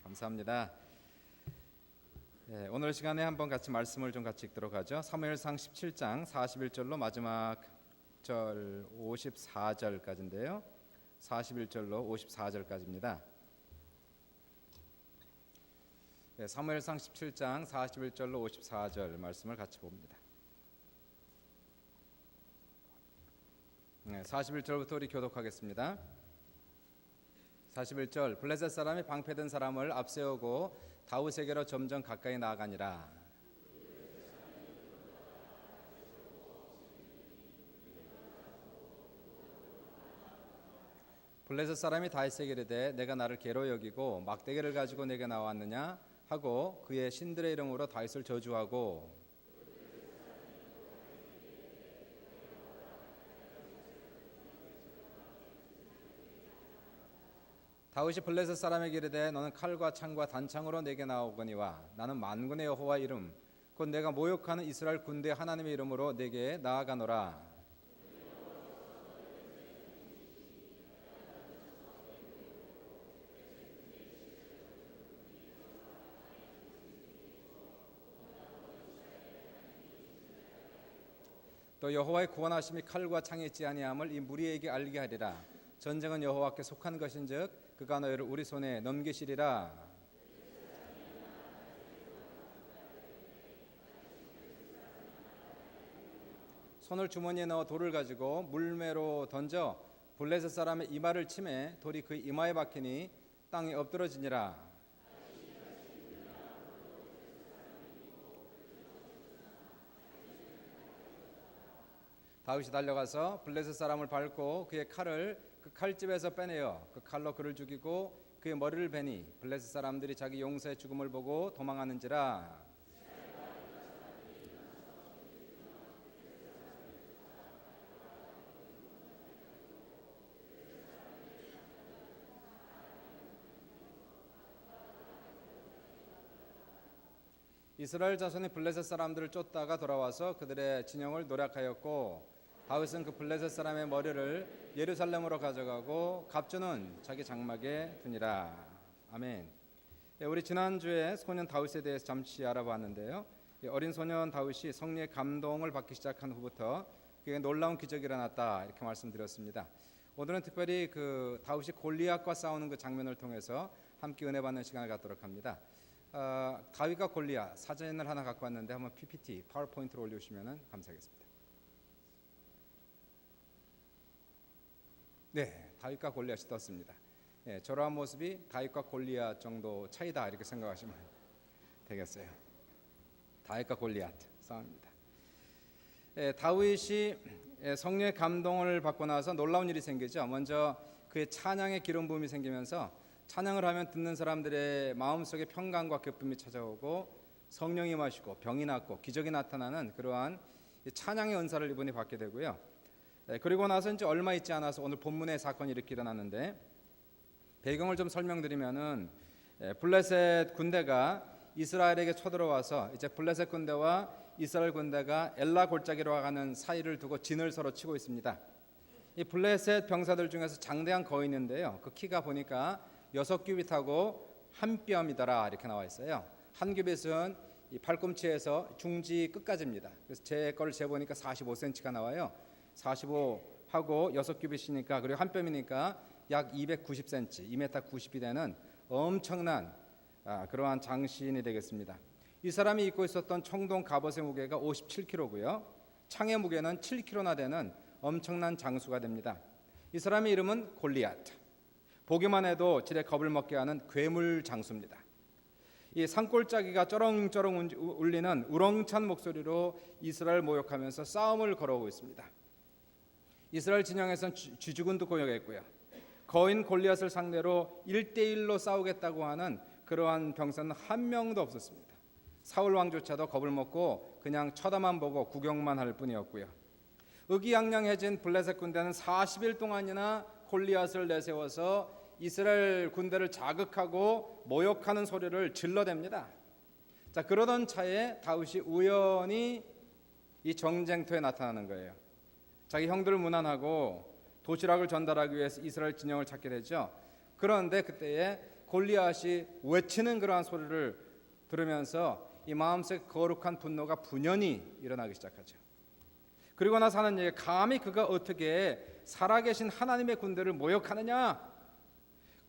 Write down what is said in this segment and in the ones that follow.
감사합니다. 오늘 시간에 한번 같이 말씀을 좀 같이 읽도록 하죠. 사무엘상 17장 41절로 마지막 절 54절까지인데요. 41절로 54절까지입니다. 사무엘상 17장 41절로 54절 말씀을 같이 봅니다. 41절부터 우리 교독하겠습니다. 41절 블레셋 사람이 방패든 사람을 앞세우고 다윗에게로 점점 가까이 나아가니라. 블레셋 사람이 다윗에게 이르되 내가 나를 개로 여기고 막대기를 가지고 내게 나왔느냐 하고 그의 신들의 이름으로 다윗을 저주하고 다윗이 블레셋 사람에게 이르되 너는 칼과 창과 단창으로 내게 나오거니와 나는 만군의 여호와 이름 곧 내가 모욕하는 이스라엘 군대 하나님의 이름으로 내게 나아가노라. 또 여호와의 구원하심이 칼과 창에 있지 아니함을 이 무리에게 알게 하리라. 전쟁은 여호와께 속한 것인즉 그가 너희를 우리 손에 넘기시리라. 손을 주머니에 넣어 돌을 가지고 물매로 던져 블레셋 사람의 이마를 치매 돌이 그 이마에 박히니 땅에 엎드러지니라. 다윗이 달려가서 블레셋 사람을 밟고 그의 칼을 그 칼집에서 빼내어 그 칼로 그를 죽이고 그의 머리를 베니 블레셋 사람들이 자기 용사의 죽음을 보고 도망하는지라. 이스라엘 자손이 블레셋 사람들을 쫓다가 돌아와서 그들의 진영을 노략하였고 다윗은 그 블레셋 사람의 머리를 예루살렘으로 가져가고 갑주는 자기 장막에 두니라. 아멘. 우리 지난주에 소년 다윗에 대해서 잠시 알아봤는데요. 어린 소년 다윗이 성령의 감동을 받기 시작한 후부터 그게 놀라운 기적이 일어났다 이렇게 말씀드렸습니다. 오늘은 특별히 그 다윗이 골리앗과 싸우는 그 장면을 통해서 함께 은혜 받는 시간을 갖도록 합니다. 다윗과 골리앗 사진을 하나 갖고 왔는데 한번 PPT 파워포인트로 올려주시면 감사하겠습니다. 네, 다윗과 골리앗이 떴습니다. 저러한 모습이 다윗과 골리앗 정도 차이다 이렇게 생각하시면 되겠어요. 다윗과 골리앗 싸움입니다. 다윗이 성령의 감동을 받고 나서 놀라운 일이 생기죠. 먼저 그의 찬양의 기름 부음이 생기면서 찬양을 하면 듣는 사람들의 마음속에 평강과 기쁨이 찾아오고 성령이 임하시고 병이 낫고 기적이 나타나는 그러한 찬양의 은사를 이분이 받게 되고요. 그리고 나서 이제 얼마 있지 않아서 오늘 본문의 사건이 이렇게 일어났는데 배경을 좀 설명드리면은 블레셋 군대가 이스라엘에게 쳐들어와서 이제 블레셋 군대와 이스라엘 군대가 엘라 골짜기로 가는 사이를 두고 진을 서로 치고 있습니다. 이 블레셋 병사들 중에서 장대한 거인인데요. 그 키가 보니까 6규빗하고 한 뼘이더라 이렇게 나와 있어요. 한 규빗은 이 팔꿈치에서 중지 끝까지입니다. 그래서 제 거를 재보니까 45cm가 나와요. 45하고 6규빗이니까 그리고 한 뼘이니까 약 290cm, 2m 90이 되는 엄청난 그러한 장신이 되겠습니다. 이 사람이 입고 있었던 청동 갑옷의 무게가 57kg고요. 창의 무게는 7kg나 되는 엄청난 장수가 됩니다. 이 사람의 이름은 골리앗. 보기만 해도 지레 겁을 먹게 하는 괴물 장수입니다. 이 산골짜기가 쩌렁쩌렁 울리는 우렁찬 목소리로 이스라엘 모욕하면서 싸움을 걸어오고 있습니다. 이스라엘 진영에서는 쥐죽은 듯 고요했고요. 거인 골리앗을 상대로 1대1로 싸우겠다고 하는 그러한 병사는 한 명도 없었습니다. 사울 왕조차도 겁을 먹고 그냥 쳐다만 보고 구경만 할 뿐이었고요. 의기양양해진 블레셋 군대는 40일 동안이나 골리앗을 내세워서 이스라엘 군대를 자극하고 모욕하는 소리를 질러댑니다. 자, 그러던 차에 다윗이 우연히 이 정쟁터에 나타나는 거예요. 자기 형들을 문안하고 도시락을 전달하기 위해서 이스라엘 진영을 찾게 되죠. 그런데 그때에 골리앗이 외치는 그러한 소리를 들으면서 이 마음속에 거룩한 분노가 분연히 일어나기 시작하죠. 그리고 나서 하는 얘기, 감히 그가 어떻게 살아계신 하나님의 군대를 모욕하느냐.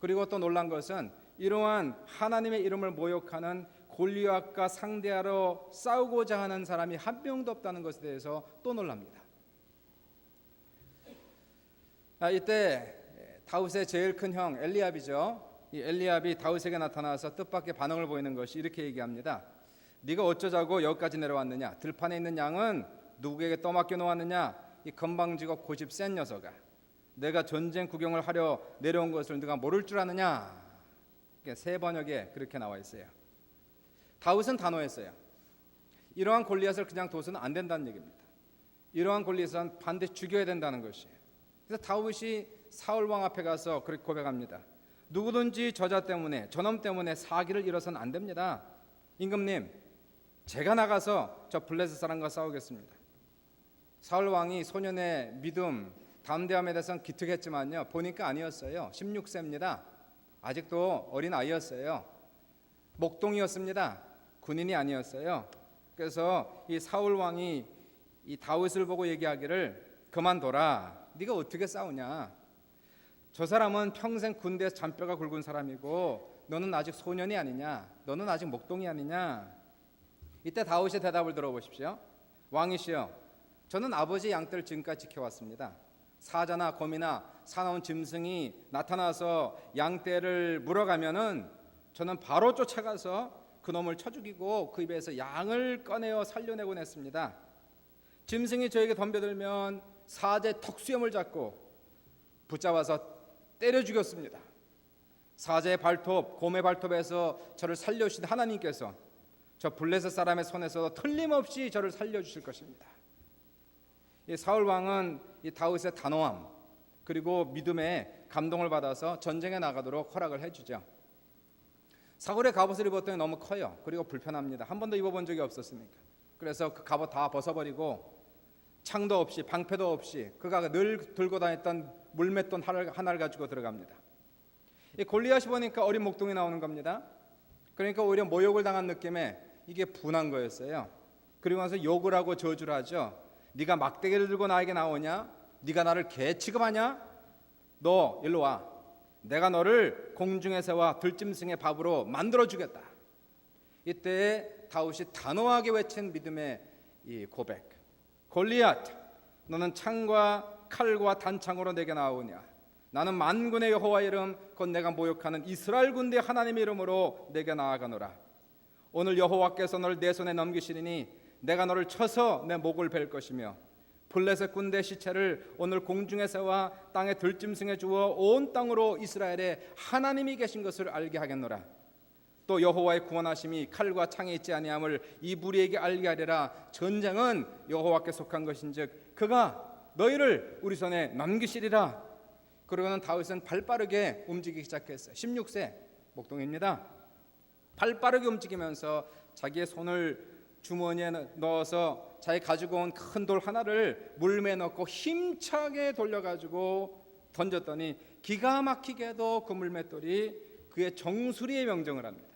그리고 또 놀란 것은 이러한 하나님의 이름을 모욕하는 골리앗과 상대하러 싸우고자 하는 사람이 한 명도 없다는 것에 대해서 또 놀랍니다. 이때 다윗의 제일 큰 형 엘리압이죠. 이 엘리압이 다윗에게 나타나서 뜻밖의 반응을 보이는 것이 이렇게 얘기합니다. 네가 어쩌자고 여기까지 내려왔느냐? 들판에 있는 양은 누구에게 떠맡겨 놓았느냐? 이 건방지고 고집 센 녀석아, 내가 전쟁 구경을 하려 내려온 것을 네가 모를 줄 아느냐? 세 번역에 그렇게 나와 있어요. 다윗은 단호했어요. 이러한 골리앗을 그냥 둬서는 안 된다는 얘기입니다. 이러한 골리앗은 반드시 죽여야 된다는 것이에요. 그래서 다윗이 사울 왕 앞에 가서 그렇게 고백합니다. 누구든지 저자 때문에, 저놈 때문에 사기를 이뤄서는 안 됩니다. 임금님, 제가 나가서 저 블레셋 사람과 싸우겠습니다. 사울 왕이 소년의 믿음, 담대함에 대해서는 기특했지만요, 보니까 아니었어요. 16세입니다. 아직도 어린 아이였어요. 목동이었습니다. 군인이 아니었어요. 그래서 이 사울 왕이 이 다윗을 보고 얘기하기를, 그만둬라. 네가 어떻게 싸우냐? 저 사람은 평생 군대에서 잔뼈가 굵은 사람이고 너는 아직 소년이 아니냐? 너는 아직 목동이 아니냐? 이때 다윗의 대답을 들어보십시오. 왕이시여, 저는 아버지 양떼를 지금까지 지켜왔습니다. 사자나 곰이나 사나운 짐승이 나타나서 양떼를 물어가면은 저는 바로 쫓아가서 그놈을 쳐 죽이고 그 입에서 양을 꺼내어 살려내곤 했습니다. 짐승이 저에게 덤벼들면 사자의 턱수염을 잡고 붙잡아서 때려 죽였습니다. 사자의 발톱, 곰의 발톱에서 저를 살려주신 하나님께서 저 블레셋 사람의 손에서 틀림없이 저를 살려주실 것입니다. 이 사울 왕은 이 다윗의 단호함 그리고 믿음에 감동을 받아서 전쟁에 나가도록 허락을 해주죠. 사울의 갑옷을 입었더니 너무 커요. 그리고 불편합니다. 한 번도 입어본 적이 없었으니까. 그래서 그 갑옷 다 벗어버리고 창도 없이 방패도 없이 그가 늘 들고 다녔던 물맷돈 하나를 가지고 들어갑니다. 이 골리앗이 보니까 어린 목동이 나오는 겁니다. 그러니까 오히려 모욕을 당한 느낌에 이게 분한 거였어요. 그리고 나서 욕을 하고 저주를 하죠. 네가 막대기를 들고 나에게 나오냐? 네가 나를 개 취급하냐? 너 일로 와. 내가 너를 공중의 새와 들짐승의 밥으로 만들어주겠다. 이때 다윗이 단호하게 외친 믿음의 이 고백. 골리앗, 너는 창과 칼과 단창으로 내게 나오냐? 나는 만군의 여호와 이름 곧 내가 모욕하는 이스라엘 군대 하나님의 이름으로 내게 나아가노라. 오늘 여호와께서 너를 내 손에 넘기시리니 내가 너를 쳐서 내 목을 벨 것이며 블레셋 군대 시체를 오늘 공중의 새와 땅의 들짐승에 주어 온 땅으로 이스라엘에 하나님이 계신 것을 알게 하겠노라. 또 여호와의 구원하심이 칼과 창에 있지 아니함을 이 무리에게 알게 하리라. 전쟁은 여호와께 속한 것인즉 그가 너희를 우리 손에 넘기시리라. 그러고는 다윗은 발빠르게 움직이기 시작했어요. 16세 목동입니다. 발빠르게 움직이면서 자기의 손을 주머니에 넣어서 자기 가지고 온 큰 돌 하나를 물매에 넣고 힘차게 돌려가지고 던졌더니 기가 막히게도 그 물맷돌이 그의 정수리에 명정을 합니다.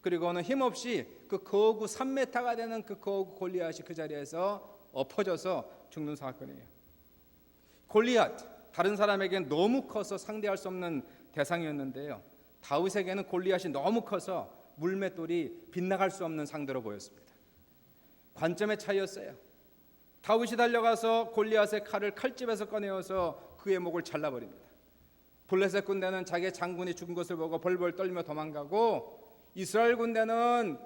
그리고는 힘없이 그 거구 3m가 되는 그 거구 골리앗이 그 자리에서 엎어져서 죽는 사건이에요. 골리앗, 다른 사람에게는 너무 커서 상대할 수 없는 대상이었는데요, 다윗에게는 골리앗이 너무 커서 물맷돌이 빗나갈 수 없는 상대로 보였습니다. 관점의 차이였어요. 다윗이 달려가서 골리앗의 칼을 칼집에서 꺼내어서 그의 목을 잘라버립니다. 블레셋 군대는 자기의 장군이 죽은 것을 보고 벌벌 떨며 도망가고 이스라엘 군대는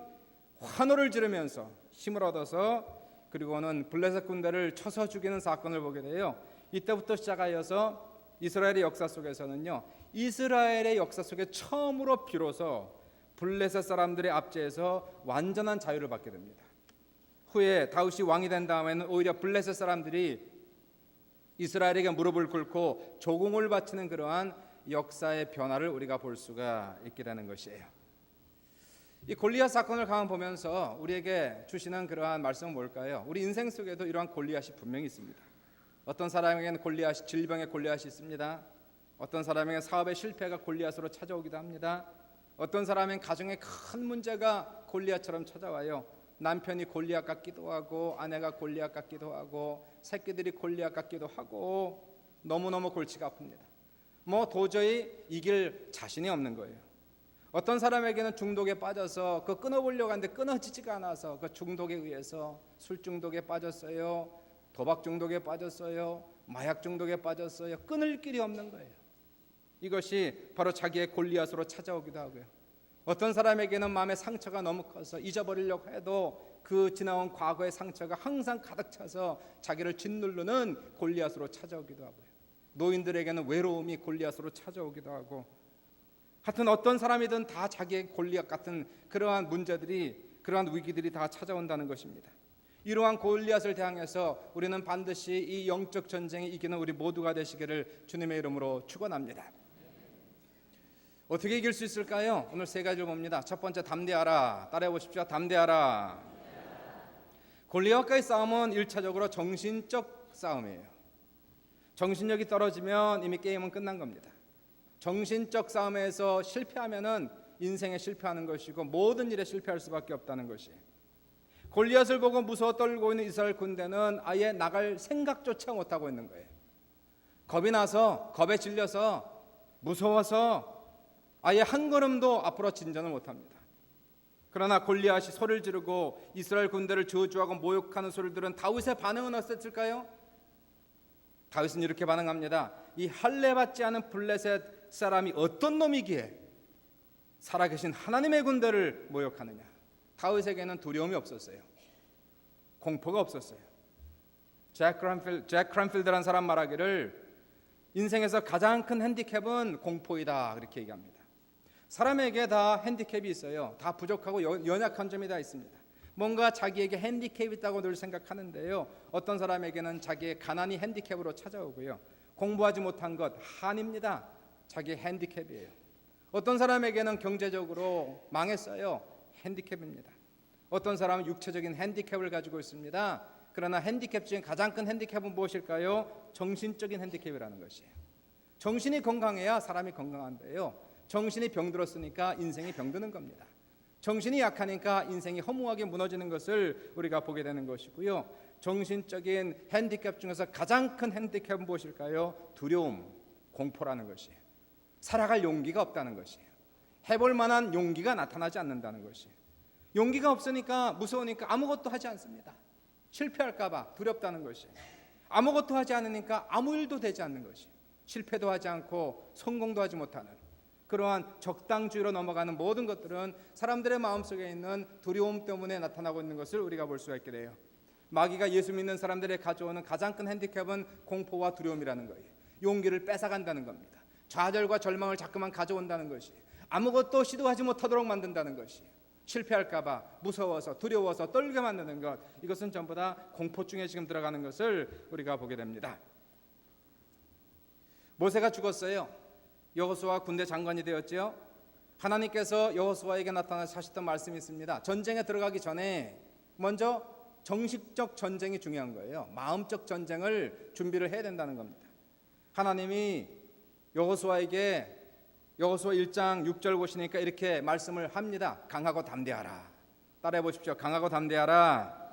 환호를 지르면서 힘을 얻어서 그리고는 블레셋 군대를 쳐서 죽이는 사건을 보게 돼요. 이때부터 시작하여서 이스라엘의 역사 속에서는요, 이스라엘의 역사 속에 처음으로 비로소 블레셋 사람들의 압제에서 완전한 자유를 받게 됩니다. 후에 다윗이 왕이 된 다음에는 오히려 블레셋 사람들이 이스라엘에게 무릎을 꿇고 조공을 바치는 그러한 역사의 변화를 우리가 볼 수가 있게 되는 것이에요. 이 골리앗 사건을 가만 보면서 우리에게 주시는 그러한 말씀은 뭘까요? 우리 인생 속에도 이러한 골리앗이 분명히 있습니다. 어떤 사람에게는 골리앗이 질병의 골리앗이 있습니다. 어떤 사람에게 사업의 실패가 골리앗으로 찾아오기도 합니다. 어떤 사람은 가정에 큰 문제가 골리앗처럼 찾아와요. 남편이 골리앗 같기도 하고 아내가 골리앗 같기도 하고 새끼들이 골리앗 같기도 하고 너무너무 골치가 아픕니다. 도저히 이길 자신이 없는 거예요. 어떤 사람에게는 중독에 빠져서 그 끊어보려고 하는데 끊어지지가 않아서 그 중독에 의해서 술 중독에 빠졌어요. 도박 중독에 빠졌어요. 마약 중독에 빠졌어요. 끊을 길이 없는 거예요. 이것이 바로 자기의 골리앗으로 찾아오기도 하고요. 어떤 사람에게는 마음의 상처가 너무 커서 잊어버리려고 해도 그 지나온 과거의 상처가 항상 가득 차서 자기를 짓누르는 골리앗으로 찾아오기도 하고요. 노인들에게는 외로움이 골리앗으로 찾아오기도 하고, 하여튼 어떤 사람이든 다 자기의 골리앗 같은 그러한 문제들이, 그러한 위기들이 다 찾아온다는 것입니다. 이러한 골리앗을 대항해서 우리는 반드시 이 영적 전쟁에 이기는 우리 모두가 되시기를 주님의 이름으로 축원합니다. 어떻게 이길 수 있을까요? 오늘 세 가지를 봅니다. 첫 번째, 담대하라. 따라해 보십시오. 담대하라. 골리앗과의 싸움은 1차적으로 정신적 싸움이에요. 정신력이 떨어지면 이미 게임은 끝난 겁니다. 정신적 싸움에서 실패하면은 인생에 실패하는 것이고 모든 일에 실패할 수밖에 없다는 것이. 골리앗을 보고 무서워 떨고 있는 이스라엘 군대는 아예 나갈 생각조차 못하고 있는 거예요. 겁이 나서, 겁에 질려서, 무서워서 아예 한 걸음도 앞으로 진전을 못합니다. 그러나 골리앗이 소리를 지르고 이스라엘 군대를 저주하고 모욕하는 소리를 들은 다윗의 반응은 어땠을까요? 다윗은 이렇게 반응합니다. 이 할례 받지 않은 블레셋 사람이 어떤 놈이기에 살아계신 하나님의 군대를 모욕하느냐. 다윗에게는 두려움이 없었어요. 공포가 없었어요. 잭 크란필드라는 사람 말하기를 인생에서 가장 큰 핸디캡은 공포이다, 그렇게 얘기합니다. 사람에게 다 핸디캡이 있어요. 다 부족하고 연약한 점이 다 있습니다. 뭔가 자기에게 핸디캡이 있다고 늘 생각하는데요, 어떤 사람에게는 자기의 가난이 핸디캡으로 찾아오고요, 공부하지 못한 것, 한입니다. 자기의 핸디캡이에요. 어떤 사람에게는 경제적으로 망했어요. 핸디캡입니다. 어떤 사람은 육체적인 핸디캡을 가지고 있습니다. 그러나 핸디캡 중에 가장 큰 핸디캡은 무엇일까요? 정신적인 핸디캡이라는 것이에요. 정신이 건강해야 사람이 건강한데요, 정신이 병들었으니까 인생이 병드는 겁니다. 정신이 약하니까 인생이 허무하게 무너지는 것을 우리가 보게 되는 것이고요. 정신적인 핸디캡 중에서 가장 큰 핸디캡은 무엇일까요? 두려움, 공포라는 것이에요. 살아갈 용기가 없다는 것이에요. 해볼 만한 용기가 나타나지 않는다는 것이에요. 용기가 없으니까, 무서우니까 아무것도 하지 않습니다. 실패할까 봐 두렵다는 것이에요. 아무것도 하지 않으니까 아무 일도 되지 않는 것이에요. 실패도 하지 않고 성공도 하지 못하는 그러한 적당주의로 넘어가는 모든 것들은 사람들의 마음속에 있는 두려움 때문에 나타나고 있는 것을 우리가 볼 수가 있게 돼요. 마귀가 예수 믿는 사람들에 가져오는 가장 큰 핸디캡은 공포와 두려움이라는 거예요. 용기를 뺏어간다는 겁니다. 좌절과 절망을 자꾸만 가져온다는 것이, 아무것도 시도하지 못하도록 만든다는 것이, 실패할까 봐 무서워서 두려워서 떨게 만드는 것, 이것은 전부 다 공포증에 지금 들어가는 것을 우리가 보게 됩니다. 모세가 죽었어요. 여호수아 군대 장관이 되었지요. 하나님께서 여호수아에게 나타나서 하셨던 말씀이 있습니다. 전쟁에 들어가기 전에 먼저 정식적 전쟁이 중요한 거예요. 마음적 전쟁을 준비를 해야 된다는 겁니다. 하나님이 여호수아에게 여호수아 1장 6절 보시니까 이렇게 말씀을 합니다. 강하고 담대하라. 따라해 보십시오. 강하고 담대하라.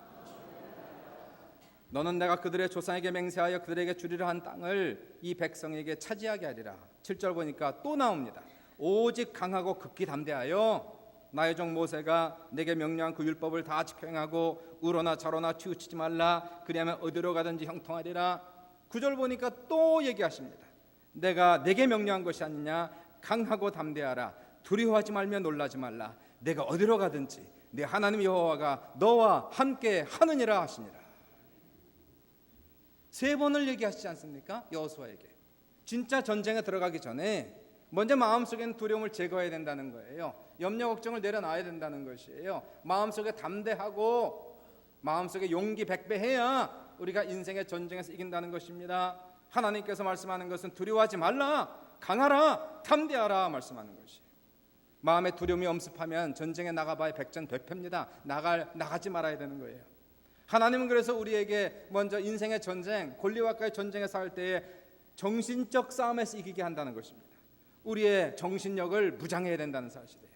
너는 내가 그들의 조상에게 맹세하여 그들에게 주리라 한 땅을 이 백성에게 차지하게 하리라. 7절 보니까 또 나옵니다. 오직 강하고 극히 담대하여 나의 종 모세가 내게 명령한 그 율법을 다 지켜 행하고 우로나 좌로나 치우치지 말라. 그리하면 어디로 가든지 형통하리라. 9절 보니까 또 얘기하십니다. 내가 내게 명령한 것이 아니냐. 강하고 담대하라. 두려워하지 말며 놀라지 말라. 내가 어디로 가든지 내 하나님 여호와가 너와 함께 하느니라 하시니라. 3번을 얘기하시지 않습니까? 여호수아에게. 진짜 전쟁에 들어가기 전에 먼저 마음속에는 두려움을 제거해야 된다는 거예요. 염려 걱정을 내려놔야 된다는 것이에요. 마음속에 담대하고 마음속에 용기 100배 해야 우리가 인생의 전쟁에서 이긴다는 것입니다. 하나님께서 말씀하는 것은 두려워하지 말라, 강하라, 담대하라 말씀하는 것이에요. 마음에 두려움이 엄습하면 전쟁에 나가봐야 백전백패입니다. 나가지 말아야 되는 거예요. 하나님은 그래서 우리에게 먼저 인생의 전쟁, 골리앗과의 전쟁에 싸울 때에 정신적 싸움에서 이기게 한다는 것입니다. 우리의 정신력을 무장해야 된다는 사실이에요.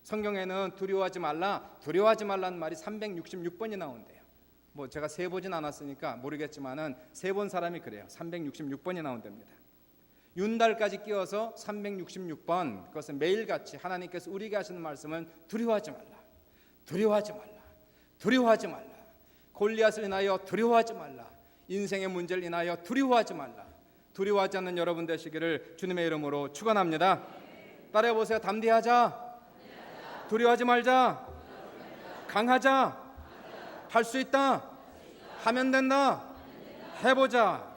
성경에는 두려워하지 말라는 말이 366번이 나온대요. 뭐 제가 세보진 않았으니까 모르겠지만은 세본 사람이 그래요. 366번이 나온답니다. 윤달까지 끼워서 366번, 그것은 매일같이 하나님께서 우리에게 하시는 말씀은 두려워하지 말라. 골리앗을 인하여 두려워하지 말라. 인생의 문제를 인하여 두려워하지 말라. 두려워하지 않는 여러분 되시기를 주님의 이름으로 축원합니다. 따라해 보세요. 담대하자. 두려워하지 말자. 강하자. 할 수 있다. 하면 된다. 해보자.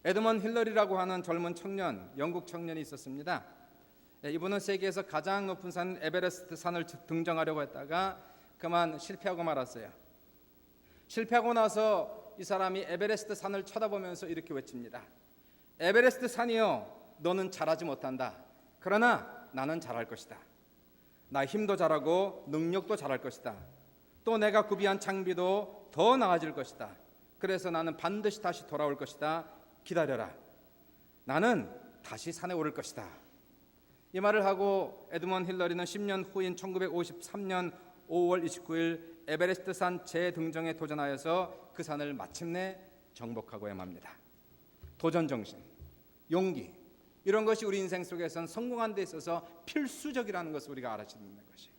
에드먼드 힐러리라고 하는 젊은 청년, 영국 청년이 있었습니다. 이분은 세계에서 가장 높은 산 에베레스트 산을 등정하려고 했다가 그만 실패하고 말았어요. 실패하고 나서 이 사람이 에베레스트 산을 쳐다보면서 이렇게 외칩니다. 에베레스트 산이여, 너는 잘하지 못한다. 그러나 나는 잘할 것이다. 나 힘도 잘하고 능력도 잘할 것이다. 또 내가 구비한 장비도 더 나아질 것이다. 그래서 나는 반드시 다시 돌아올 것이다. 기다려라. 나는 다시 산에 오를 것이다. 이 말을 하고 에드먼드 힐러리는 10년 후인 1953년 5월 29일 에베레스트 산 재등정에 도전하여서 그 산을 마침내 정복하고야 맙니다. 도전 정신, 용기, 이런 것이 우리 인생 속에서는 성공하는 데 있어서 필수적이라는 것을 우리가 알아야 되는 것이에요.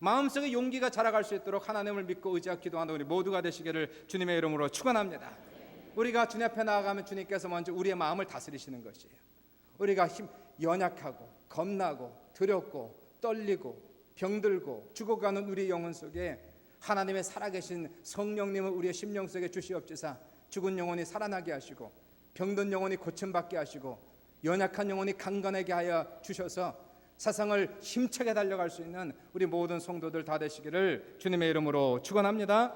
마음속에 용기가 자라갈 수 있도록 하나님을 믿고 의지하고 기도하는 우리 모두가 되시기를 주님의 이름으로 축원합니다. 우리가 주님 앞에 나아가면 주님께서 먼저 우리의 마음을 다스리시는 것이에요. 우리가 연약하고 겁나고 두렵고 떨리고 병들고 죽어가는 우리의 영혼 속에 하나님의 살아계신 성령님을 우리의 심령 속에 주시옵지사 죽은 영혼이 살아나게 하시고 병든 영혼이 고침받게 하시고 연약한 영혼이 강건하게 하여 주셔서 세상을 힘차게 달려갈 수 있는 우리 모든 성도들 다 되시기를 주님의 이름으로 축원합니다.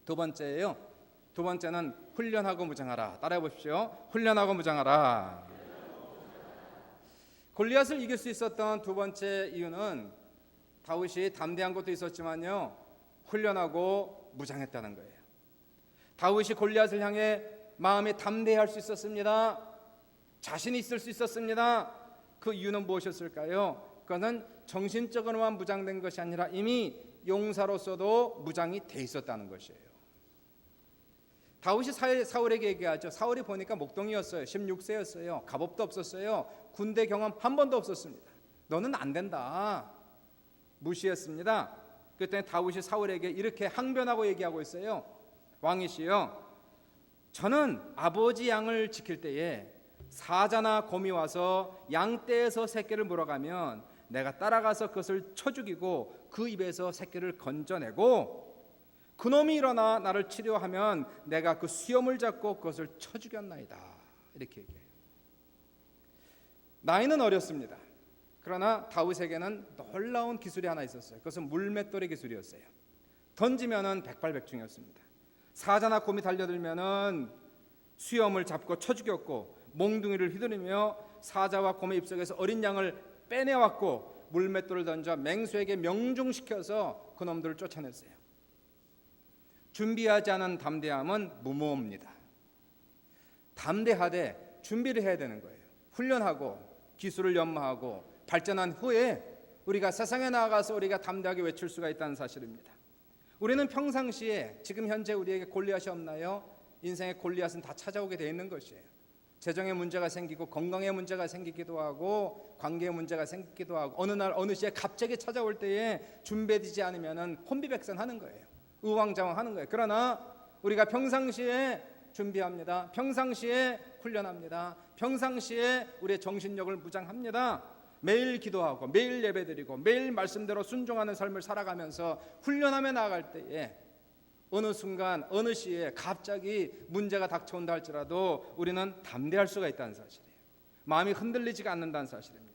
두 번째는 훈련하고 무장하라. 따라해 보십시오. 훈련하고 무장하라. 골리앗을 이길 수 있었던 두 번째 이유는 다윗이 담대한 것도 있었지만요, 훈련하고 무장했다는 거예요. 다윗이 골리앗을 향해 마음이 담대할 수 있었습니다. 자신이 있을 수 있었습니다. 그 이유는 무엇이었을까요? 그것은 정신적으로만 무장된 것이 아니라 이미 용사로서도 무장이 돼 있었다는 것이에요. 다윗이 사울에게 얘기하죠. 사울이 보니까 목동이었어요. 16세였어요. 갑옷도 없었어요. 군대 경험 한 번도 없었습니다. 너는 안 된다. 무시했습니다. 그랬더니 다윗이 사울에게 이렇게 항변하고 얘기하고 있어요. 왕이시여, 저는 아버지 양을 지킬 때에 사자나 곰이 와서 양떼에서 새끼를 물어가면 내가 따라가서 그것을 쳐 죽이고 그 입에서 새끼를 건져내고 그놈이 일어나 나를 치료하면 내가 그 수염을 잡고 그것을 쳐 죽였나이다. 이렇게 얘기해요. 나이는 어렸습니다. 그러나 다윗에게는 놀라운 기술이 하나 있었어요. 그것은 물맷돌이 기술이었어요. 던지면은 백발백중이었습니다. 사자나 곰이 달려들면은 수염을 잡고 쳐 죽였고 몽둥이를 휘두르며 사자와 곰의 입속에서 어린 양을 빼내왔고 물맷돌을 던져 맹수에게 명중시켜서 그놈들을 쫓아냈어요. 준비하지 않은 담대함은 무모입니다. 담대하되 준비를 해야 되는 거예요. 훈련하고 기술을 연마하고 발전한 후에 우리가 세상에 나아가서 우리가 담대하게 외칠 수가 있다는 사실입니다. 우리는 평상시에 지금 현재 우리에게 골리앗이 없나요? 인생의 골리앗은 다 찾아오게 되어 있는 것이에요. 재정의 문제가 생기고 건강의 문제가 생기기도 하고 관계의 문제가 생기기도 하고 어느 날 어느 시에 갑자기 찾아올 때에 준비되지 않으면 혼비백산하는 거예요. 우왕좌왕하는 거예요. 그러나 우리가 평상시에 준비합니다. 평상시에 훈련합니다. 평상시에 우리의 정신력을 무장합니다. 매일 기도하고 매일 예배드리고 매일 말씀대로 순종하는 삶을 살아가면서 훈련하며 나아갈 때에 어느 순간 어느 시에 갑자기 문제가 닥쳐온다 할지라도 우리는 담대할 수가 있다는 사실이에요. 마음이 흔들리지가 않는다는 사실입니다.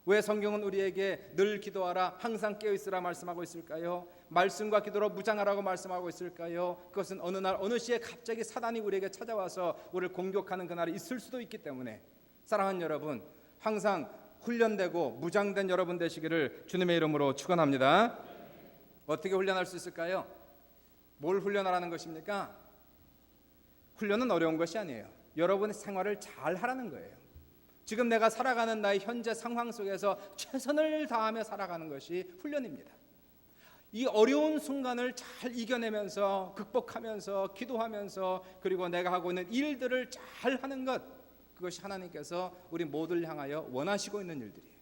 왜 성경은 우리에게 늘 기도하라, 항상 깨어있으라 말씀하고 있을까요? 말씀과 기도로 무장하라고 말씀하고 있을까요? 그것은 어느 날 어느 시에 갑자기 사단이 우리에게 찾아와서 우리를 공격하는 그날이 있을 수도 있기 때문에 사랑하는 여러분, 항상 훈련되고 무장된 여러분 되시기를 주님의 이름으로 축원합니다. 어떻게 훈련할 수 있을까요? 뭘 훈련하라는 것입니까? 훈련은 어려운 것이 아니에요. 여러분의 생활을 잘 하라는 거예요. 지금 내가 살아가는 나의 현재 상황 속에서 최선을 다하며 살아가는 것이 훈련입니다. 이 어려운 순간을 잘 이겨내면서 극복하면서 기도하면서 그리고 내가 하고 있는 일들을 잘 하는 것, 그것이 하나님께서 우리 모두를 향하여 원하시고 있는 일들이에요.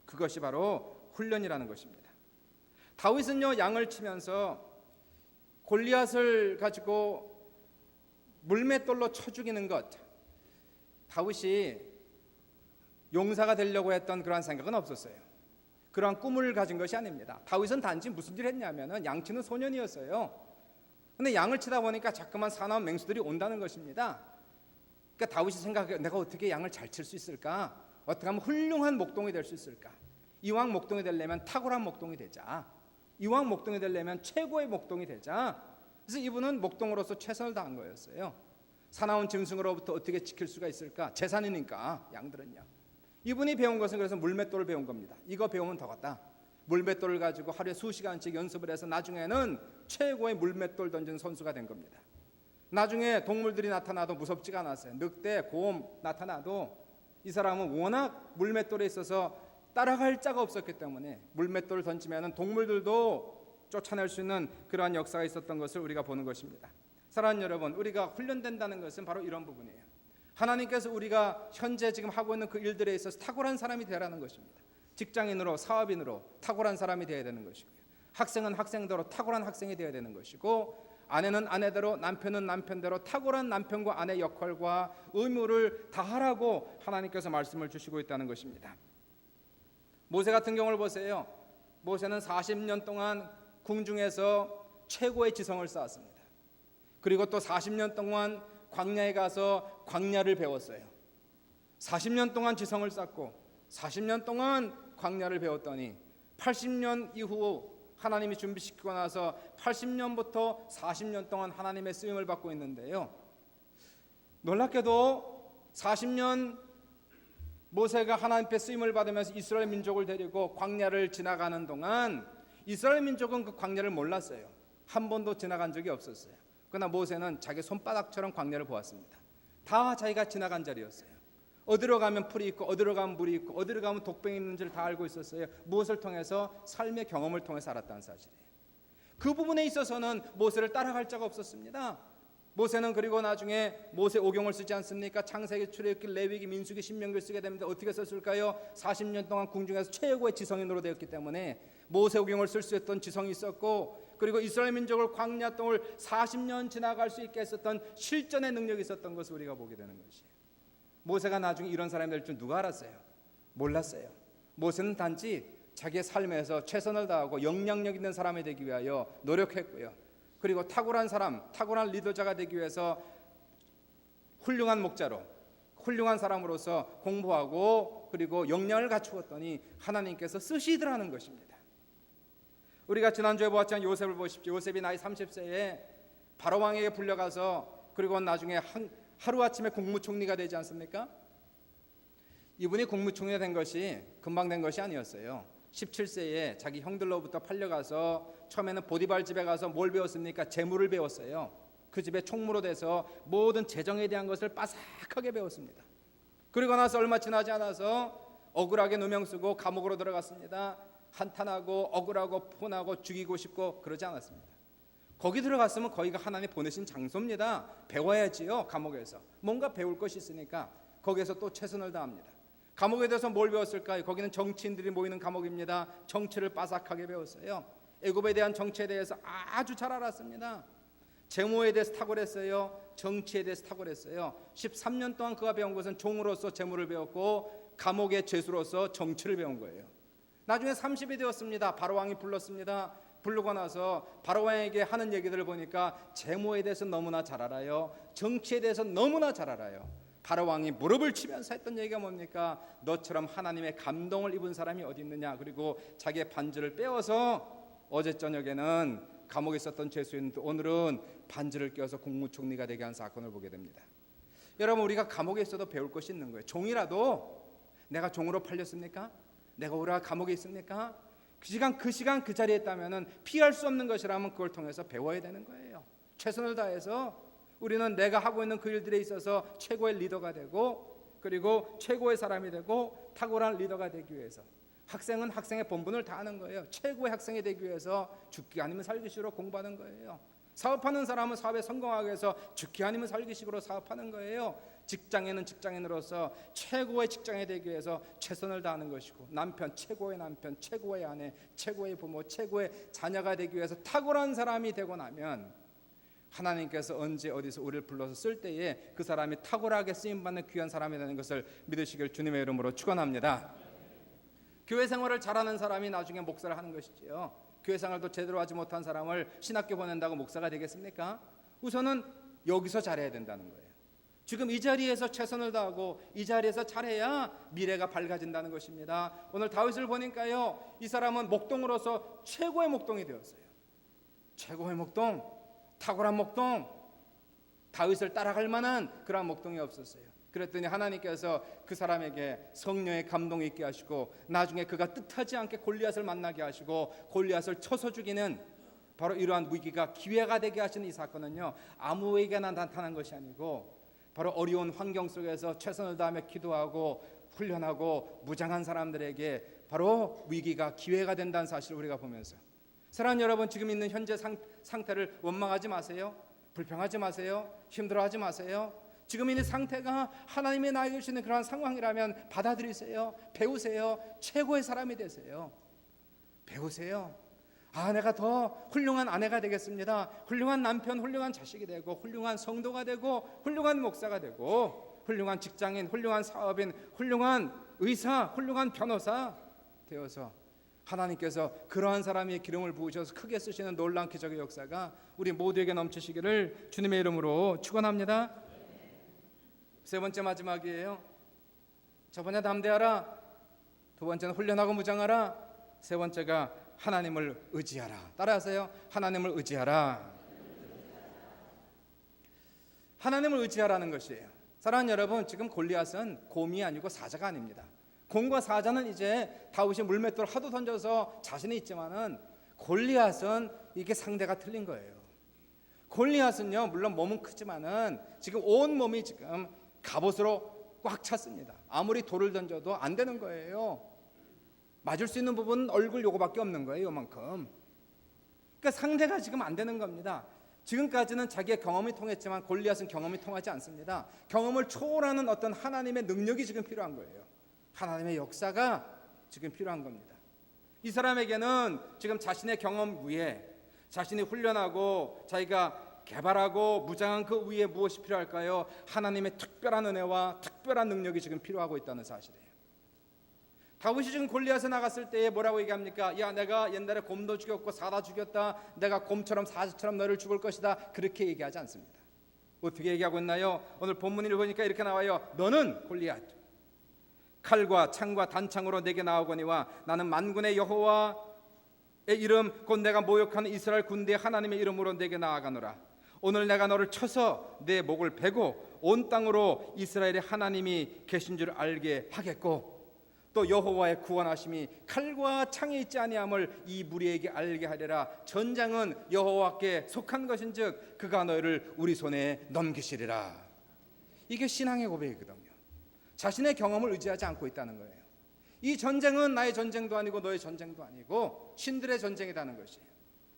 그것이 바로 훈련이라는 것입니다. 다윗은요, 양을 치면서 골리앗을 가지고 물맷돌로 쳐 죽이는 것, 다윗이 용사가 되려고 했던 그러한 생각은 없었어요. 그러한 꿈을 가진 것이 아닙니다. 다윗은 단지 무슨 일을 했냐면은 양치는 소년이었어요. 근데 양을 치다 보니까 자꾸만 사나운 맹수들이 온다는 것입니다. 그러니까 다윗이 생각해, 내가 어떻게 양을 잘 칠 수 있을까? 어떻게 하면 훌륭한 목동이 될 수 있을까? 이왕 목동이 되려면 탁월한 목동이 되자. 이왕 목동이 되려면 최고의 목동이 되자. 그래서 이분은 목동으로서 최선을 다한 거였어요. 사나운 짐승으로부터 어떻게 지킬 수가 있을까? 재산이니까 양들은요. 이분이 배운 것은 그래서 물맷돌을 배운 겁니다. 이거 배우면 되겠다. 물맷돌을 가지고 하루에 수시간씩 연습을 해서 나중에는 최고의 물맷돌 던지는 선수가 된 겁니다. 나중에 동물들이 나타나도 무섭지가 않았어요. 늑대, 곰 나타나도 이 사람은 워낙 물맷돌에 있어서 따라갈 자가 없었기 때문에 물맷돌을 던지면 동물들도 쫓아낼 수 있는 그러한 역사가 있었던 것을 우리가 보는 것입니다. 사랑하는 여러분, 우리가 훈련된다는 것은 바로 이런 부분이에요. 하나님께서 우리가 현재 지금 하고 있는 그 일들에 있어서 탁월한 사람이 되라는 것입니다. 직장인으로, 사업인으로 탁월한 사람이 되어야 되는 것이고요. 학생은 학생대로 탁월한 학생이 되어야 되는 것이고, 아내는 아내대로, 남편은 남편대로 탁월한 남편과 아내 역할과 의무를 다하라고 하나님께서 말씀을 주시고 있다는 것입니다. 모세 같은 경우를 보세요. 모세는 40년 동안 궁중에서 최고의 지성을 쌓았습니다. 그리고 또 40년 동안 광야에 가서 광야를 배웠어요. 40년 동안 지성을 쌓고 40년 동안 광야를 배웠더니 80년 이후 하나님이 준비시키고 나서 80년부터 40년 동안 하나님의 쓰임을 받고 있는데요. 놀랍게도 40년 모세가 하나님께 쓰임을 받으면서 이스라엘 민족을 데리고 광야를 지나가는 동안 이스라엘 민족은 그 광야를 몰랐어요. 한 번도 지나간 적이 없었어요. 그러나 모세는 자기 손바닥처럼 광야를 보았습니다. 다 자기가 지나간 자리였어요. 어디로 가면 풀이 있고 어디로 가면 물이 있고 어디로 가면 독병이 있는지를 다 알고 있었어요. 무엇을 통해서? 삶의 경험을 통해서 알았다는 사실이에요. 그 부분에 있어서는 모세를 따라갈 자가 없었습니다. 모세는 그리고 나중에 모세 오경을 쓰지 않습니까? 창세기, 출애굽기, 레위기, 민수기, 신명기를 쓰게 됩니다. 어떻게 썼을까요? 40년 동안 궁중에서 최고의 지성인으로 되었기 때문에 모세 오경을 쓸 수 있던 지성이 있었고, 그리고 이스라엘 민족을 광야 동을 40년 지나갈 수 있게 했었던 실전의 능력이 있었던 것을 우리가 보게 되는 것이에요. 모세가 나중에 이런 사람이 될 줄 누가 알았어요? 몰랐어요. 모세는 단지 자기의 삶에서 최선을 다하고 영향력 있는 사람이 되기 위하여 노력했고요. 그리고 탁월한 사람, 탁월한 리더자가 되기 위해서 훌륭한 목자로, 훌륭한 사람으로서 공부하고 그리고 역량을 갖추었더니 하나님께서 쓰시더라는 것입니다. 우리가 지난주에 보았지만 요셉을 보십시오. 요셉이 나이 30세에 바로 왕에게 불려가서 그리고 나중에 하루아침에 국무총리가 되지 않습니까? 이분이 국무총리가 된 것이 금방 된 것이 아니었어요. 17세에 자기 형들로부터 팔려가서 처음에는 보디발 집에 가서 뭘 배웠습니까? 재물을 배웠어요. 그 집에 총무로 돼서 모든 재정에 대한 것을 빠삭하게 배웠습니다. 그리고 나서 얼마 지나지 않아서 억울하게 누명 쓰고 감옥으로 들어갔습니다. 한탄하고 억울하고 폰하고 죽이고 싶고 그러지 않았습니다. 거기 들어갔으면 거기가 하나님 보내신 장소입니다. 배워야지요. 감옥에서 뭔가 배울 것이 있으니까 거기에서 또 최선을 다합니다. 감옥에 대해서 뭘 배웠을까요? 거기는 정치인들이 모이는 감옥입니다. 정치를 빠삭하게 배웠어요. 애굽에 대한 정치에 대해서 아주 잘 알았습니다. 재무에 대해서 탁월했어요. 정치에 대해서 탁월했어요. 13년 동안 그가 배운 것은 종으로서 재무를 배웠고 감옥의 죄수로서 정치를 배운 거예요. 나중에 30이 되었습니다. 바로왕이 불렀습니다. 부르고 나서 바로왕에게 하는 얘기들을 보니까 재무에 대해서 너무나 잘 알아요. 정치에 대해서 너무나 잘 알아요. 바로왕이 무릎을 치면서 했던 얘기가 뭡니까? 너처럼 하나님의 감동을 입은 사람이 어디 있느냐. 그리고 자기의 반지를 빼어서 어제 저녁에는 감옥에 있었던 죄수인데 오늘은 반지를 껴서 국무총리가 되게 한 사건을 보게 됩니다. 여러분, 우리가 감옥에 있어도 배울 것이 있는 거예요. 종이라도 내가 종으로 팔렸습니까? 내가 우리가 감옥에 있습니까? 그 시간 그 자리에 있다면은 피할 수 없는 것이라면 그걸 통해서 배워야 되는 거예요. 최선을 다해서 우리는 내가 하고 있는 그 일들에 있어서 최고의 리더가 되고, 그리고 최고의 사람이 되고 탁월한 리더가 되기 위해서, 학생은 학생의 본분을 다하는 거예요. 최고의 학생이 되기 위해서 죽기 아니면 살기식으로 공부하는 거예요. 사업하는 사람은 사업에 성공하기 위해서 죽기 아니면 살기식으로 사업하는 거예요. 직장인은 직장인으로서 최고의 직장이 되기 위해서 최선을 다하는 것이고, 남편, 최고의 남편, 최고의 아내, 최고의 부모, 최고의 자녀가 되기 위해서 탁월한 사람이 되고 나면 하나님께서 언제 어디서 우리를 불러서 쓸 때에 그 사람이 탁월하게 쓰임받는 귀한 사람이 되는 것을 믿으시길 주님의 이름으로 축원합니다. 교회 생활을 잘하는 사람이 나중에 목사를 하는 것이지요. 교회 생활도 제대로 하지 못한 사람을 신학교 보낸다고 목사가 되겠습니까? 우선은 여기서 잘해야 된다는 거예요. 지금 이 자리에서 최선을 다하고 이 자리에서 잘해야 미래가 밝아진다는 것입니다. 오늘 다윗을 보니까요, 이 사람은 목동으로서 최고의 목동이 되었어요. 최고의 목동, 탁월한 목동, 다윗을 따라갈 만한 그런 목동이 없었어요. 그랬더니 하나님께서 그 사람에게 성령의 감동이 있게 하시고, 나중에 그가 뜻하지 않게 골리앗을 만나게 하시고 골리앗을 쳐서 죽이는 바로 이러한 위기가 기회가 되게 하시는 이 사건은요, 아무에게나 나타난 것이 아니고 바로 어려운 환경 속에서 최선을 다하며 기도하고 훈련하고 무장한 사람들에게 바로 위기가 기회가 된다는 사실을 우리가 보면서, 사랑하는 여러분, 지금 있는 현재 상태를 원망하지 마세요. 불평하지 마세요. 힘들어하지 마세요. 지금 있는 상태가 하나님이 나에게 주시는 그런 상황이라면 받아들이세요. 배우세요. 최고의 사람이 되세요. 배우세요. 내가 더 훌륭한 아내가 되겠습니다. 훌륭한 남편, 훌륭한 자식이 되고, 훌륭한 성도가 되고, 훌륭한 목사가 되고, 훌륭한 직장인, 훌륭한 사업인, 훌륭한 의사, 훌륭한 변호사 되어서 하나님께서 그러한 사람의 기름을 부으셔서 크게 쓰시는 놀라운 기적의 역사가 우리 모두에게 넘치시기를 주님의 이름으로 축원합니다. 세 번째 마지막이에요. 첫 번째 담대하라, 두 번째는 훈련하고 무장하라, 세 번째가 하나님을 의지하라. 따라하세요. 하나님을 의지하라. 하나님을 의지하라는 것이에요. 사랑하는 여러분, 지금 골리앗은 곰이 아니고 사자가 아닙니다. 곰과 사자는 이제 다윗이 물맷돌을 하도 던져서 자신이 있지만은, 골리앗은 이게 상대가 틀린 거예요. 골리앗은요, 물론 몸은 크지만은 지금 온 몸이 지금 갑옷으로 꽉 찼습니다. 아무리 돌을 던져도 안 되는 거예요. 맞을 수 있는 부분은 얼굴 요거밖에 없는 거예요. 요만큼. 그러니까 상대가 지금 안 되는 겁니다. 지금까지는 자기의 경험이 통했지만 골리앗은 경험이 통하지 않습니다. 경험을 초월하는 어떤 하나님의 능력이 지금 필요한 거예요. 하나님의 역사가 지금 필요한 겁니다. 이 사람에게는 지금 자신의 경험 위에, 자신이 훈련하고 자기가 개발하고 무장한 그 위에 무엇이 필요할까요? 하나님의 특별한 은혜와 특별한 능력이 지금 필요하고 있다는 사실이에요. 다윗이 지금 골리앗에 나갔을 때에 뭐라고 얘기합니까? 야, 내가 옛날에 곰도 죽였고 사다 죽였다. 내가 곰처럼 사자처럼 너를 죽을 것이다. 그렇게 얘기하지 않습니다. 어떻게 얘기하고 있나요? 오늘 본문을 보니까 이렇게 나와요. 너는 골리앗, 칼과 창과 단창으로 내게 나오거니와 나는 만군의 여호와의 이름 곧 내가 모욕하는 이스라엘 군대의 하나님의 이름으로 내게 나아가노라. 오늘 내가 너를 쳐서 내 목을 베고 온 땅으로 이스라엘의 하나님이 계신 줄 알게 하겠고, 또 여호와의 구원하심이 칼과 창에 있지 아니함을 이 무리에게 알게 하리라. 전장은 여호와께 속한 것인즉 그가 너희를 우리 손에 넘기시리라. 이게 신앙의 고백이거든요. 자신의 경험을 의지하지 않고 있다는 거예요. 이 전쟁은 나의 전쟁도 아니고 너의 전쟁도 아니고 신들의 전쟁이라는 것이에요.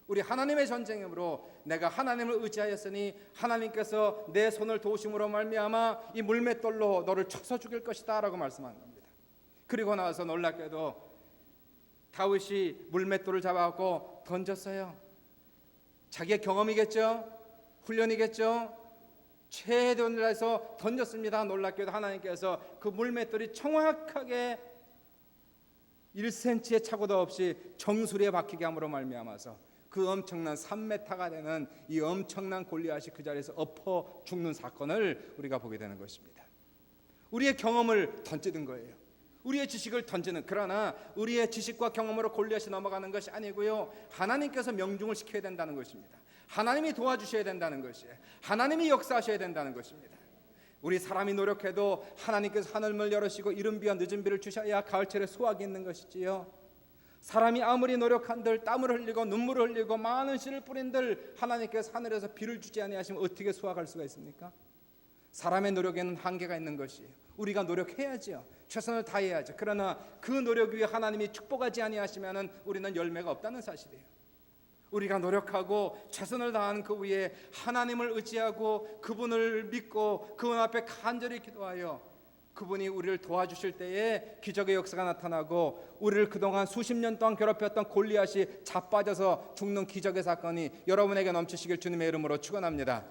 우리 하나님의 전쟁이므로 내가 하나님을 의지하였으니 하나님께서 내 손을 도우심으로 말미암아 이 물맷돌로 너를 쳐서 죽일 것이다 라고 말씀하는 겁니다. 그리고 나서 놀랍게도 다윗이 물맷돌을 잡아갖고 던졌어요. 자기의 경험이겠죠, 훈련이겠죠. 최대한을 해서 던졌습니다. 놀랍게도 하나님께서 그 물맷돌이 정확하게 1cm의 착오도 없이 정수리에 박히게 함으로 말미암아서 그 엄청난 3m가 되는 이 엄청난 골리앗이 그 자리에서 엎어 죽는 사건을 우리가 보게 되는 것입니다. 우리의 경험을 던지는 거예요. 우리의 지식을 던지는, 그러나 우리의 지식과 경험으로 골리앗이 넘어가는 것이 아니고요, 하나님께서 명중을 시켜야 된다는 것입니다. 하나님이 도와주셔야 된다는 것이에요. 하나님이 역사하셔야 된다는 것입니다. 우리 사람이 노력해도 하나님께서 하늘문을 열으시고 이른 비와 늦은 비를 주셔야 가을철에 수확이 있는 것이지요. 사람이 아무리 노력한들 땀을 흘리고 눈물을 흘리고 많은 씨를 뿌린들 하나님께서 하늘에서 비를 주지 아니하시면 어떻게 수확할 수가 있습니까? 사람의 노력에는 한계가 있는 것이에요. 우리가 노력해야지요. 최선을 다해야죠. 그러나 그 노력 위에 하나님이 축복하지 아니하시면 우리는 열매가 없다는 사실이에요. 우리가 노력하고 최선을 다하는 그 위에 하나님을 의지하고 그분을 믿고 그분 앞에 간절히 기도하여 그분이 우리를 도와주실 때에 기적의 역사가 나타나고 우리를 그동안 수십 년 동안 괴롭혔던 골리앗이 자빠져서 죽는 기적의 사건이 여러분에게 넘치시길 주님의 이름으로 축원합니다.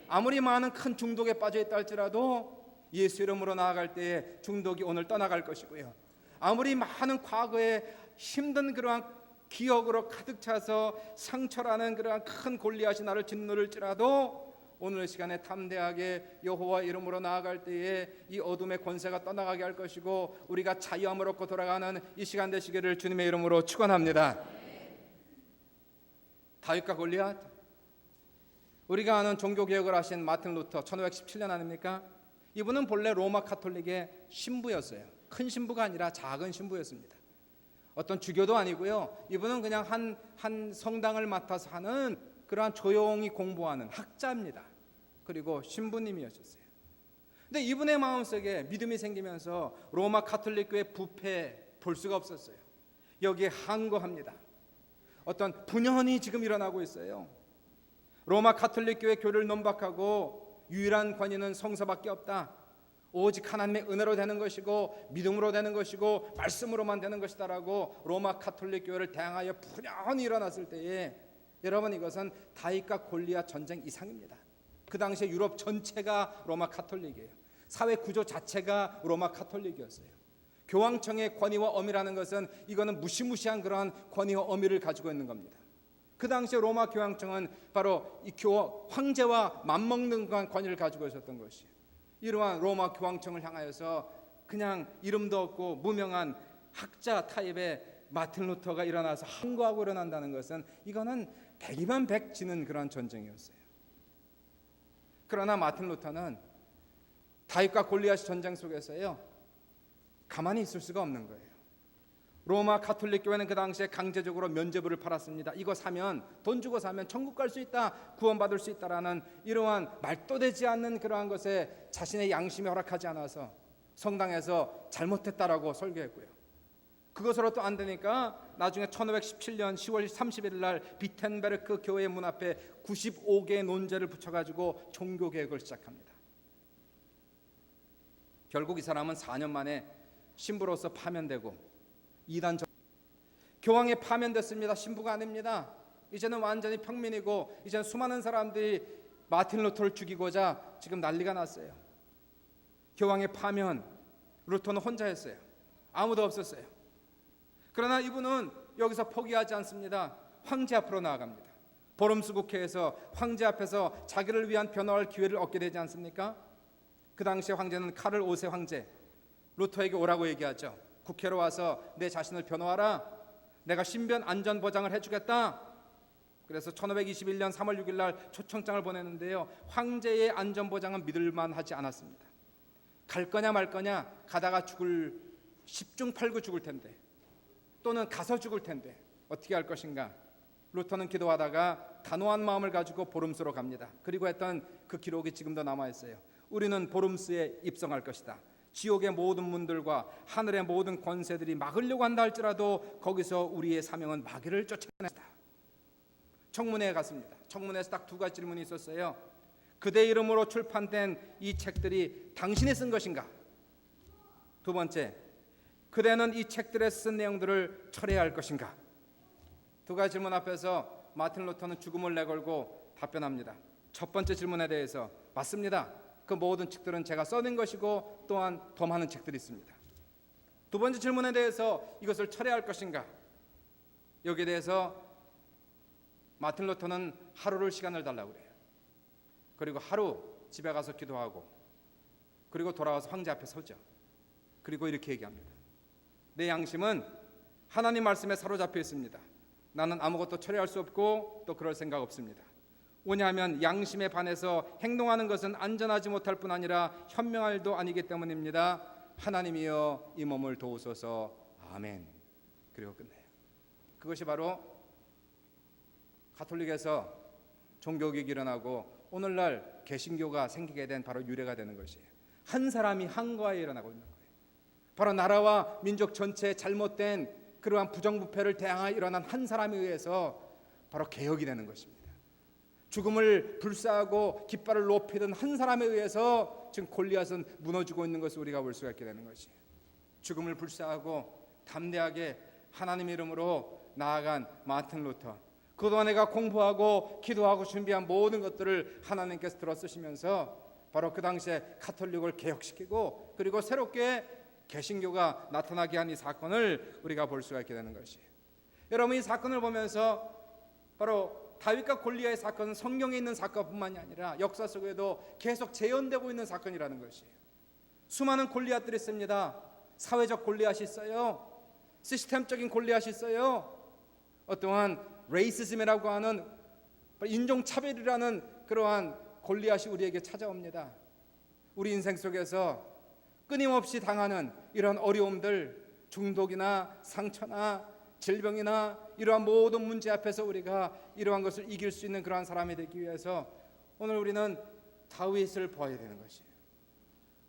아무리 많은 큰 중독에 빠져 있다 할지라도 예수 이름으로 나아갈 때에 중독이 오늘 떠나갈 것이고요. 아무리 많은 과거에 힘든 그러한 기억으로 가득 차서 상처라는 그러한 큰 골리앗이 나를 짓누를지라도 오늘 시간에 담대하게 여호와 이름으로 나아갈 때에 이 어둠의 권세가 떠나가게 할 것이고 우리가 자유함을 얻고 돌아가는 이 시간 되시기를 주님의 이름으로 축원합니다. 다윗과 골리앗, 우리가 아는 종교개혁을 하신 마틴 루터 1517년 아닙니까? 이분은 본래 로마 카톨릭의 신부였어요. 큰 신부가 아니라 작은 신부였습니다. 어떤 주교도 아니고요. 이분은 그냥 한 성당을 맡아서 하는 그러한 조용히 공부하는 학자입니다. 그리고 신부님이었어요. 근데 이분의 마음속에 믿음이 생기면서 로마 카톨릭 교회 부패 볼 수가 없었어요. 여기에 항거합니다. 어떤 분연이 지금 일어나고 있어요. 로마 카톨릭 교회 교리를 논박하고 유일한 권위는 성서밖에 없다. 오직 하나님의 은혜로 되는 것이고 믿음으로 되는 것이고 말씀으로만 되는 것이다라고 로마 카톨릭 교회를 대항하여 분연히 일어났을 때에 여러분 이것은 다윗과 골리앗 전쟁 이상입니다. 그 당시에 유럽 전체가 로마 카톨릭이에요. 사회 구조 자체가 로마 카톨릭이었어요. 교황청의 권위와 엄위라는 것은 이거는 무시무시한 그러한 권위와 엄위를 가지고 있는 겁니다. 그 당시에 로마 교황청은 바로 이 황제와 맞먹는 그런 권위를 가지고 있었던 것이에요. 이러한 로마 교황청을 향하여서 그냥 이름도 없고 무명한 학자 타입의 마틴 루터가 일어나서 항거하고 일어난다는 것은 이거는 백이면 백지는 그런 전쟁이었어요. 그러나 마틴 루터는 다윗과 골리앗 전쟁 속에서요 가만히 있을 수가 없는 거예요. 로마 카톨릭 교회는 그 당시에 강제적으로 면죄부를 팔았습니다. 이거 사면 돈 주고 사면 천국 갈 수 있다, 구원받을 수 있다라는 이러한 말도 되지 않는 그러한 것에 자신의 양심이 허락하지 않아서 성당에서 잘못했다라고 설교했고요. 그것으로 또 안 되니까 나중에 1517년 10월 31일 날 비텐베르크 교회 문 앞에 95개의 논제를 붙여가지고 종교개혁을 시작합니다. 결국 이 사람은 4년 만에 신부로서 파면되고 이단 교황에 파면됐습니다. 신부가 아닙니다. 이제는 완전히 평민이고 이제는 수많은 사람들이 마틴 루터를 죽이고자 지금 난리가 났어요. 교황의 파면, 루터는 혼자였어요. 아무도 없었어요. 그러나 이분은 여기서 포기하지 않습니다. 황제 앞으로 나아갑니다. 보름수 국회에서 황제 앞에서 자기를 위한 변호할 기회를 얻게 되지 않습니까? 그 당시에 황제는 카를 5세 황제, 루터에게 오라고 얘기하죠. 국회로 와서 내 자신을 변호하라. 내가 신변 안전 보장을 해주겠다. 그래서 1521년 3월 6일 날 초청장을 보냈는데요. 황제의 안전 보장은 믿을만하지 않았습니다. 갈 거냐 말 거냐, 가다가 죽을 10중 8구 죽을 텐데 또는 가서 죽을 텐데 어떻게 할 것인가. 루터는 기도하다가 단호한 마음을 가지고 보름수로 갑니다. 그리고 했던 그 기록이 지금도 남아있어요. 우리는 보름수에 입성할 것이다. 지옥의 모든 문들과 하늘의 모든 권세들이 막으려고 한다 할지라도 거기서 우리의 사명은 마귀를 쫓아낸다. 청문회에 갔습니다. 청문회에서 딱 두 가지 질문이 있었어요. 그대 이름으로 출판된 이 책들이 당신이 쓴 것인가? 두 번째, 그대는 이 책들에 쓴 내용들을 철회할 것인가? 두 가지 질문 앞에서 마틴 루터는 죽음을 내걸고 답변합니다. 첫 번째 질문에 대해서 맞습니다. 그 모든 책들은 제가 써낸 것이고 또한 더 많은 책들이 있습니다. 두 번째 질문에 대해서 이것을 철회할 것인가? 여기에 대해서 마틴 루터는 하루를 시간을 달라고 그래요. 그리고 하루 집에 가서 기도하고 그리고 돌아와서 황제 앞에 서죠. 그리고 이렇게 얘기합니다. 내 양심은 하나님 말씀에 사로잡혀 있습니다. 나는 아무것도 처리할 수 없고 또 그럴 생각 없습니다. 왜냐하면 양심에 반해서 행동하는 것은 안전하지 못할 뿐 아니라 현명할 일도 아니기 때문입니다. 하나님이여 이 몸을 도우소서. 아멘. 그리고 끝내요. 그것이 바로 가톨릭에서 종교개혁이 일어나고 오늘날 개신교가 생기게 된 바로 유래가 되는 것이에요. 한 사람이 한과에 일어나고 있는 거예요. 바로 나라와 민족 전체의 잘못된 그러한 부정부패를 대항하여 일어난 한 사람에 의해서 바로 개혁이 되는 것입니다. 죽음을 불사하고 깃발을 높이던 한 사람에 의해서 지금 골리앗은 무너지고 있는 것을 우리가 볼 수가 있게 되는 것이에요. 죽음을 불사하고 담대하게 하나님의 이름으로 나아간 마틴 루터, 그동안 내가 공부하고 기도하고 준비한 모든 것들을 하나님께서 들어쓰시면서 바로 그 당시에 가톨릭을 개혁시키고 그리고 새롭게 개신교가 나타나게 한 이 사건을 우리가 볼 수가 있게 되는 것이에요. 여러분, 이 사건을 보면서 바로 다윗과 골리앗의 사건은 성경에 있는 사건뿐만이 아니라 역사 속에도 계속 재현되고 있는 사건이라는 것이에요. 수많은 골리앗들이 있습니다. 사회적 골리앗이 있어요. 시스템적인 골리앗이 있어요. 어떠한 레이시즘이라고 하는 인종차별이라는 그러한 골리앗이 우리에게 찾아옵니다. 우리 인생 속에서 끊임없이 당하는 이런 어려움들, 중독이나 상처나 질병이나 이러한 모든 문제 앞에서 우리가 이러한 것을 이길 수 있는 그러한 사람이 되기 위해서 오늘 우리는 다윗을 보아야 되는 것이에요.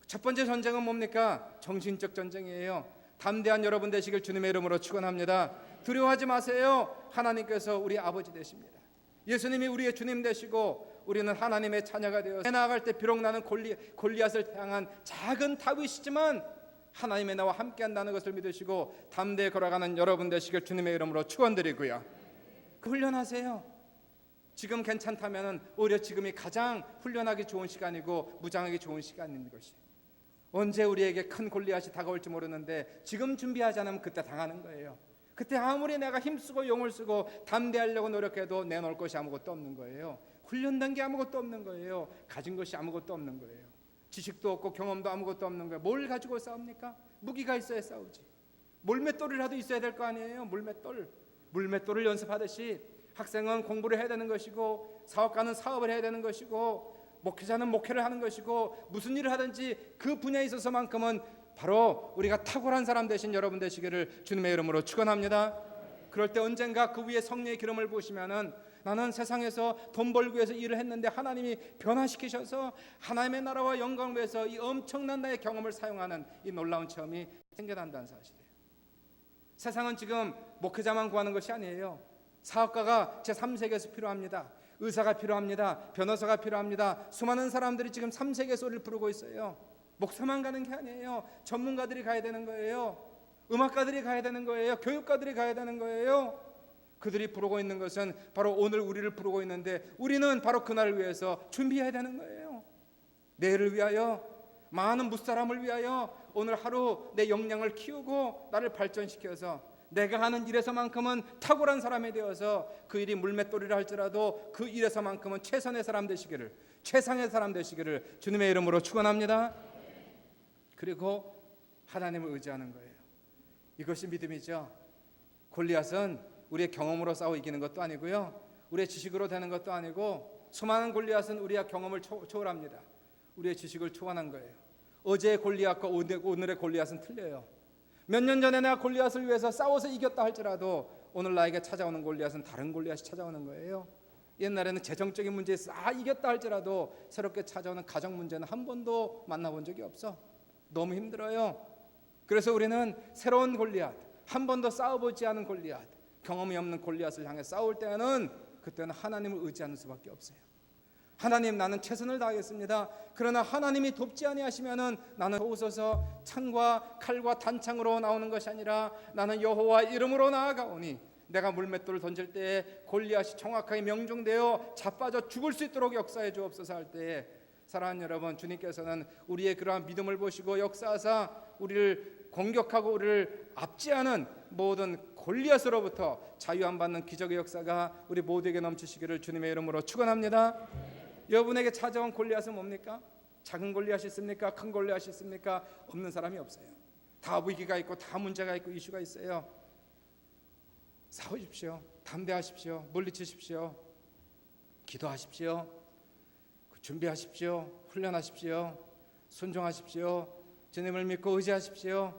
첫 번째 전쟁은 뭡니까? 정신적 전쟁이에요. 담대한 여러분 되시길 주님의 이름으로 축원합니다. 두려워하지 마세요. 하나님께서 우리 아버지 되십니다. 예수님이 우리의 주님 되시고 우리는 하나님의 자녀가 되어 나아갈 때 비록 나는 골리앗을 향한 작은 다윗이지만 하나님의 나와 함께한다는 것을 믿으시고 담대히 걸어가는 여러분 되시길 주님의 이름으로 축원드리고요. 훈련하세요. 지금 괜찮다면 오히려 지금이 가장 훈련하기 좋은 시간이고 무장하기 좋은 시간인 것이. 언제 우리에게 큰 골리앗이 다가올지 모르는데 지금 준비하지 않으면 그때 당하는 거예요. 그때 아무리 내가 힘쓰고 용을 쓰고 담대하려고 노력해도 내놓을 것이 아무것도 없는 거예요. 훈련된 게 아무것도 없는 거예요. 가진 것이 아무것도 없는 거예요. 지식도 없고 경험도 아무것도 없는 거예요. 뭘 가지고 싸웁니까? 무기가 있어야 싸우지. 물맷돌이라도 있어야 될 거 아니에요. 물맷돌을 연습하듯이 학생은 공부를 해야 되는 것이고 사업가는 사업을 해야 되는 것이고 목회자는 목회를 하는 것이고 무슨 일을 하든지 그 분야에 있어서만큼은 바로 우리가 탁월한 사람 되신 여러분 되시기를 주님의 이름으로 축원합니다. 그럴 때 언젠가 그 위에 성령의 기름을 부으시면은 나는 세상에서 돈 벌기 위해서 일을 했는데 하나님이 변화시키셔서 하나님의 나라와 영광을 위해서 이 엄청난 나의 경험을 사용하는 이 놀라운 체험이 생겨난다는 사실이에요. 세상은 지금 목회자만 구하는 것이 아니에요. 사업가가 제3세계에서 필요합니다. 의사가 필요합니다. 변호사가 필요합니다. 수많은 사람들이 지금 3세계 소리를 부르고 있어요. 목사만 가는 게 아니에요. 전문가들이 가야 되는 거예요. 음악가들이 가야 되는 거예요. 교육가들이 가야 되는 거예요. 그들이 부르고 있는 것은 바로 오늘 우리를 부르고 있는데 우리는 바로 그날을 위해서 준비해야 되는 거예요. 내일을 위하여, 많은 무사람을 위하여 오늘 하루 내 역량을 키우고 나를 발전시켜서 내가 하는 일에서만큼은 탁월한 사람이 되어서 그 일이 물맷돌이라 할지라도 그 일에서만큼은 최선의 사람 되시기를, 최상의 사람 되시기를 주님의 이름으로 축원합니다. 그리고 하나님을 의지하는 거예요. 이것이 믿음이죠. 골리앗은 우리의 경험으로 싸워 이기는 것도 아니고요, 우리의 지식으로 되는 것도 아니고, 수많은 골리앗은 우리의 경험을 초월합니다. 우리의 지식을 초월한 거예요. 어제의 골리앗과 오늘의 골리앗은 틀려요. 몇 년 전에 내가 골리앗을 위해서 싸워서 이겼다 할지라도 오늘 나에게 찾아오는 골리앗은 다른 골리앗이 찾아오는 거예요. 옛날에는 재정적인 문제에서 이겼다 할지라도 새롭게 찾아오는 가정 문제는 한 번도 만나본 적이 없어. 너무 힘들어요. 그래서 우리는 새로운 골리앗, 한 번도 싸워보지 않은 골리앗, 경험이 없는 골리앗을 향해 싸울 때는 그때는 하나님을 의지하는 수밖에 없어요. 하나님, 나는 최선을 다하겠습니다. 그러나 하나님이 돕지 아니하시면은 나는 도우소서, 창과 칼과 단창으로 나오는 것이 아니라 나는 여호와 이름으로 나아가오니 내가 물맷돌을 던질 때에 골리앗이 정확하게 명중되어 자빠져 죽을 수 있도록 역사해 주옵소서 할 때에, 사랑하는 여러분, 주님께서는 우리의 그러한 믿음을 보시고 역사하사 우리를 공격하고 우리를 압제하는 모든 골리앗으로부터 자유 안 받는 기적의 역사가 우리 모두에게 넘치시기를 주님의 이름으로 축원합니다. 여러분에게 찾아온 골리앗은 뭡니까? 작은 골리앗이 있습니까? 큰 골리앗이 있습니까? 없는 사람이 없어요. 다 위기가 있고 다 문제가 있고 이슈가 있어요. 싸우십시오. 담대하십시오. 물리치십시오. 기도하십시오. 준비하십시오. 훈련하십시오. 순종하십시오. 주님을 믿고 의지하십시오.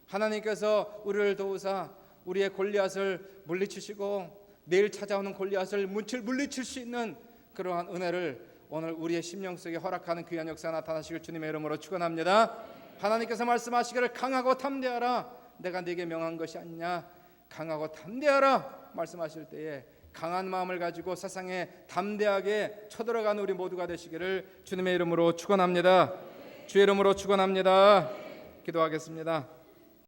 하나님께서 우리를 도우사 우리의 골리앗을 물리치시고 내일 찾아오는 골리앗을 물리칠 수 있는 그러한 은혜를 오늘 우리의 심령 속에 허락하는 귀한 역사 나타나시길 주님의 이름으로 축원합니다. 하나님께서 말씀하시기를 강하고 담대하라, 내가 네게 명한 것이 아니냐. 강하고 담대하라 말씀하실 때에 강한 마음을 가지고 세상에 담대하게 쳐들어간 우리 모두가 되시기를 주님의 이름으로 축원합니다. 주의 이름으로 축원합니다. 기도하겠습니다.